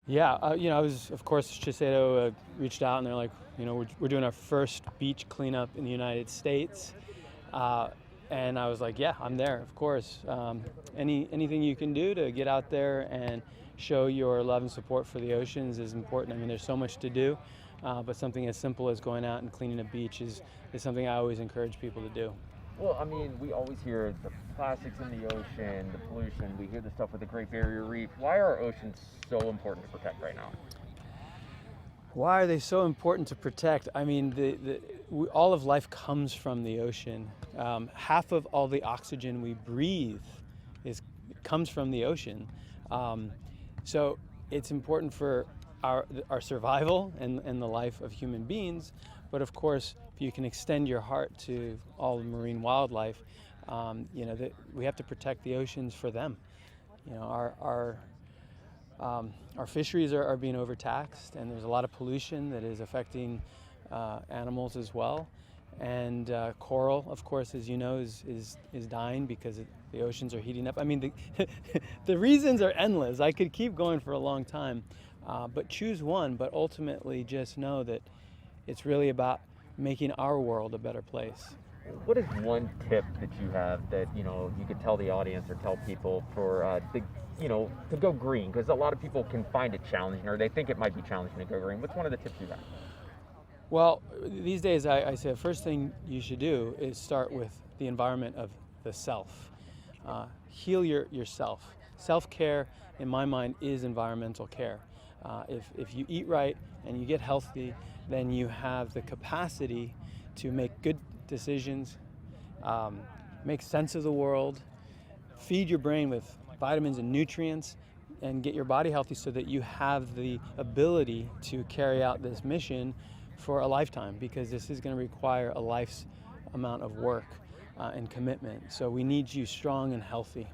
Yeah, I was, of course, Shiseido reached out and they're like, we're doing our first beach cleanup in the United States. And I was like, yeah, I'm there, of course. Anything you can do to get out there and show your love and support for the oceans is important. I mean, there's so much to do, but something as simple as going out and cleaning a beach is something I always encourage people to do. Well, I mean, we always hear the plastics in the ocean, the pollution. We hear the stuff with the Great Barrier Reef. Why are our oceans so important to protect right now? Why are they so important to protect? I mean, all of life comes from the ocean. Half of all the oxygen we breathe comes from the ocean. So it's important for our survival and the life of human beings. But of course, if you can extend your heart to all the marine wildlife, we have to protect the oceans for them. Our fisheries are being overtaxed, and there's a lot of pollution that is affecting animals as well. And coral, of course, as you know, is dying because the oceans are heating up. I mean, the reasons are endless. I could keep going for a long time, but choose one. But ultimately, just know that it's really about making our world a better place. What is one tip that you have that you could tell the audience or tell people for to go green? Because a lot of people can find it challenging, or they think it might be challenging to go green. What's one of the tips you have? Well, these days I say the first thing you should do is start with the environment of the self. Heal yourself. Self-care, in my mind, is environmental care. If you eat right and you get healthy, then you have the capacity to make good decisions, make sense of the world, feed your brain with vitamins and nutrients, and get your body healthy so that you have the ability to carry out this mission for a lifetime, because this is going to require a life's amount of work and commitment. So we need you strong and healthy.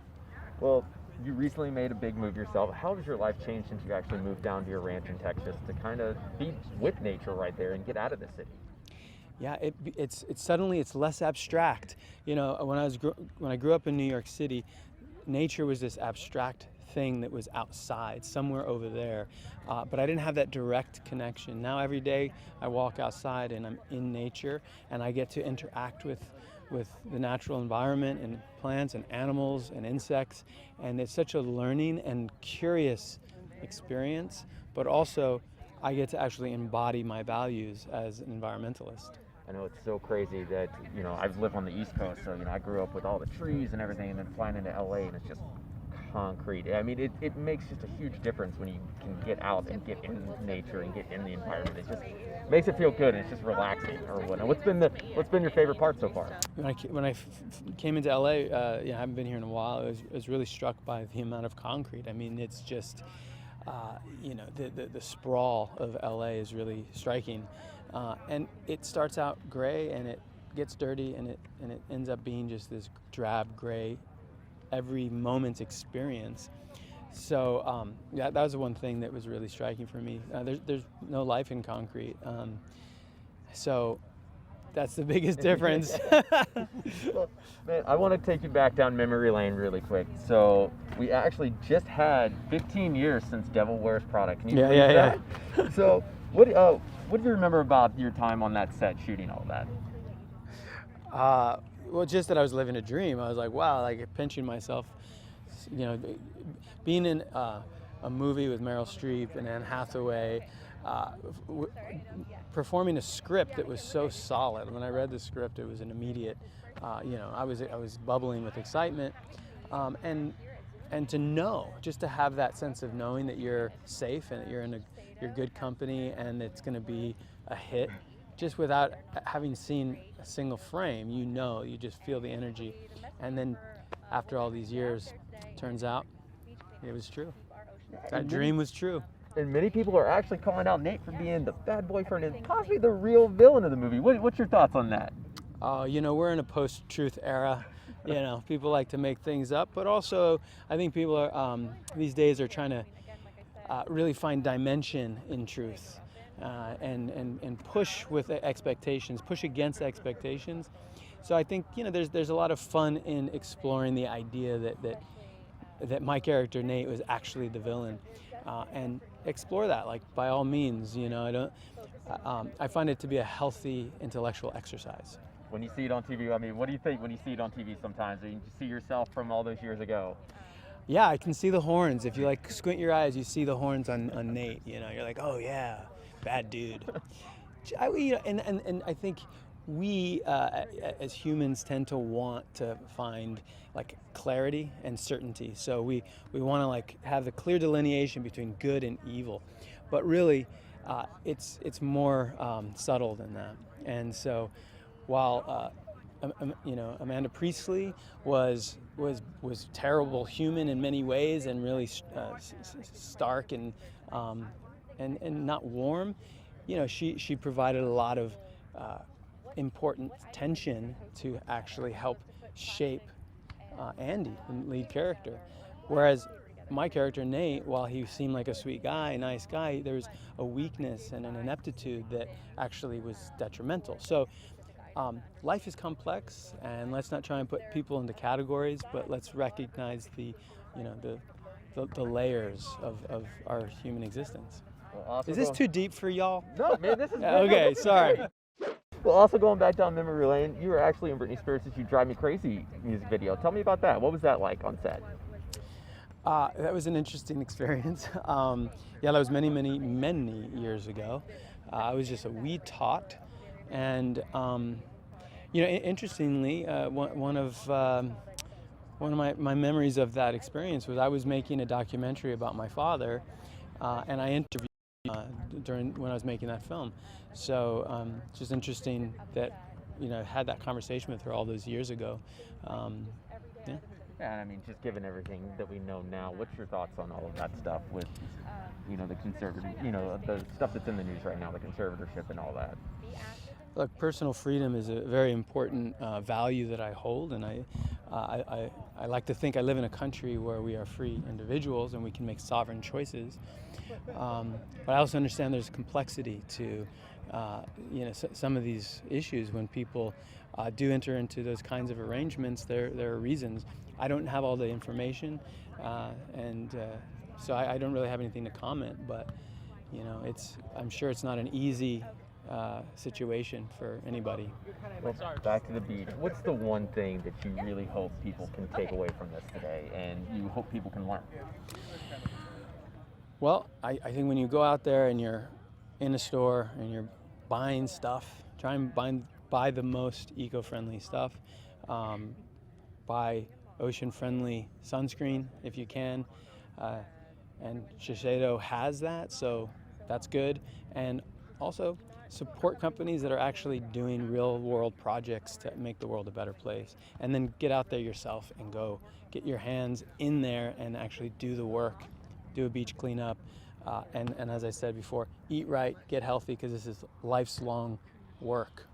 Well, you recently made a big move yourself. How has your life changed since you actually moved down to your ranch in Texas to kind of be with nature right there and get out of the city? Yeah, it's suddenly it's less abstract. When I grew up in New York City, nature was this abstract thing that was outside, somewhere over there, but I didn't have that direct connection. Now every day I walk outside and I'm in nature, and I get to interact with the natural environment and plants and animals and insects, and it's such a learning and curious experience, but also I get to actually embody my values as an environmentalist. I know it's so crazy that, I've lived on the East Coast, so, I grew up with all the trees and everything, and then flying into LA and it's just concrete. I mean, it makes just a huge difference when you can get out and get in nature and get in the environment. It just makes it feel good, and it's just relaxing or whatnot. What's been your favorite part so far? When I came into LA, I haven't been here in a while. I was really struck by the amount of concrete. I mean, it's just, the sprawl of LA is really striking, and it starts out gray and it gets dirty and it ends up being just this drab gray every moment's experience. So that was the one thing that was really striking for me. There's no life in concrete, so that's the biggest difference. Well, man, I want to take you back down memory lane really quick. So we actually just had 15 years since Devil Wears Prada. Can you believe that? Yeah. So what do you remember about your time on that set shooting all that? Well, just that I was living a dream. I was like, wow, like pinching myself, being in a movie with Meryl Streep and Anne Hathaway, performing a script that was so solid. When I read the script, it was an immediate, I was bubbling with excitement, and to know, just to have that sense of knowing that you're safe and that you're good company and it's going to be a hit. Just without having seen a single frame, you just feel the energy. And then after all these years, turns out it was true. That dream was true. And many people are actually calling out Nate for being the bad boyfriend and possibly the real villain of the movie. What's your thoughts on that? We're in a post-truth era. People like to make things up, but also I think people are these days are trying to really find dimension in truth. And push with expectations, push against expectations. So I think there's a lot of fun in exploring the idea that my character Nate was actually the villain. and explore that. Like, by all means, you know, I find it to be a healthy intellectual exercise. When you see it on TV, I mean, what do you think when you see it on TV sometimes? Do you see yourself from all those years ago? Yeah, I can see the horns. If you like squint your eyes, you see the horns on Nate. You know, you're like, oh yeah, bad dude. And I think we as humans tend to want to find like clarity and certainty. So we want to like have the clear delineation between good and evil, but really it's more subtle than that. And so while you know, Amanda Priestley was terrible human in many ways and really stark and not warm, you know, she provided a lot of important tension to actually help shape Andy, the lead character. Whereas my character, Nate, while he seemed like a sweet guy, nice guy, there was a weakness and an ineptitude that actually was detrimental. So life is complex, and let's not try and put people into categories, but let's recognize the layers of our human existence. Well, is this too deep for y'all? No, man, this is good. Okay, sorry. Well, also going back down memory lane, you were actually in Britney Spears' "You Drive Me Crazy" music video. Tell me about that. What was that like on set? That was an interesting experience. Yeah, that was many years ago. I was just a wee tot, and you know, interestingly, one of my memories of that experience was I was making a documentary about my father, and I interviewed when I was making that film. So it's just interesting that, you know, I had that conversation with her all those years ago. Yeah. Yeah, I mean, just given everything that we know now, what's your thoughts on all of that stuff with, you know, the conservative, you know, the stuff that's in the news right now, the conservatorship and all that? Look, personal freedom is a very important value that I hold, and I like to think I live in a country where we are free individuals and we can make sovereign choices. But I also understand there's complexity to, you know, some of these issues. When people do enter into those kinds of arrangements, there are reasons. I don't have all the information, and so I don't really have anything to comment. But you know, I'm sure it's not an easy situation for anybody. Well, back to the beach. What's the one thing that you really hope people can take away from this today, and you hope people can learn? Well, I think when you go out there and you're in a store and you're buying stuff, try and buy the most eco-friendly stuff. Buy ocean-friendly sunscreen if you can, and Shiseido has that, so that's good. And also support companies that are actually doing real-world projects to make the world a better place. And then get out there yourself and go get your hands in there and actually do the work. Do a beach cleanup, and as I said before, eat right, get healthy, because this is life's long work.